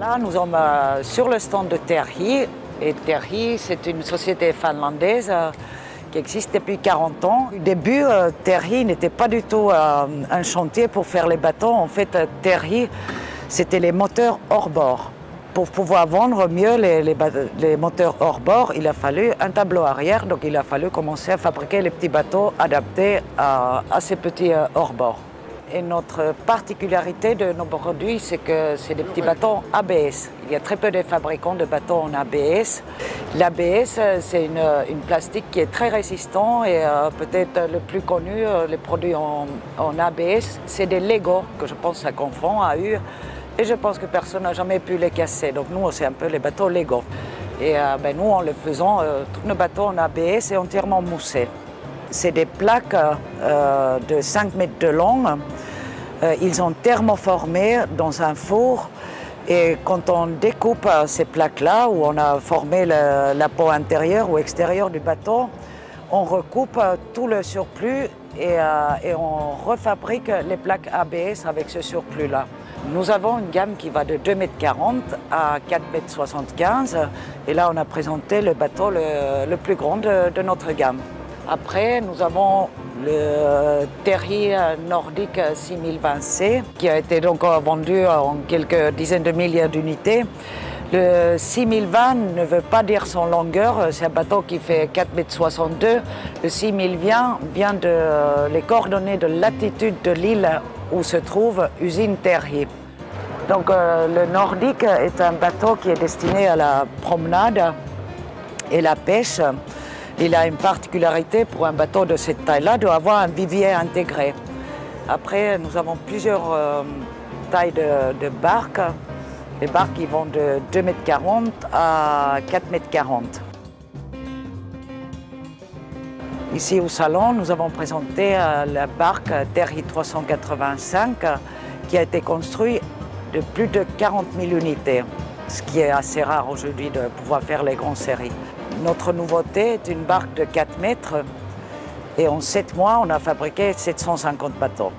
Là, nous sommes sur le stand de Terhi. Et Terhi, c'est une société finlandaise qui existe depuis 40 ans. Au début, Terhi n'était pas du tout un chantier pour faire les bateaux. En fait, Terhi, c'était les moteurs hors bord. Pour pouvoir vendre mieux les moteurs hors bord, il a fallu un tableau arrière. Donc il a fallu commencer à fabriquer les petits bateaux adaptés à ces petits hors bord. Et notre particularité de nos produits, c'est que c'est des petits bateaux ABS. Il y a très peu de fabricants de bateaux en ABS. L'ABS, c'est une plastique qui est très résistant et peut-être le plus connu, les produits en ABS, c'est des Lego, que je pense à Confond a eu. Et je pense que personne n'a jamais pu les casser. Donc nous, c'est un peu les bateaux Lego. Et nous, en le faisant, tous nos bateaux en ABS sont entièrement moussés. C'est des plaques de 5 mètres de long. Ils sont thermoformés dans un four. Et quand on découpe ces plaques-là, où on a formé la peau intérieure ou extérieure du bateau, on recoupe tout le surplus et on refabrique les plaques ABS avec ce surplus-là. Nous avons une gamme qui va de 2,40 m à 4,75 m. Et là, on a présenté le bateau le plus grand de notre gamme. Après, nous avons le Terhi Nordic 6020C qui a été donc vendu en quelques dizaines de milliers d'unités. Le 6020 ne veut pas dire son longueur, c'est un bateau qui fait 4,62 m. Le 6020 vient les coordonnées de latitude de l'île où se trouve usine Terhi. Donc le Nordic est un bateau qui est destiné à la promenade et la pêche. Il a une particularité pour un bateau de cette taille-là d'avoir un vivier intégré. Après, nous avons plusieurs tailles de barques. Les barques qui vont de 2,40 m à 4,40 m. Ici au salon, nous avons présenté la barque Terhi 385 qui a été construite de plus de 40 000 unités, ce qui est assez rare aujourd'hui de pouvoir faire les grandes séries. Notre nouveauté est une barque de 4 mètres et en 7 mois, on a fabriqué 750 bateaux.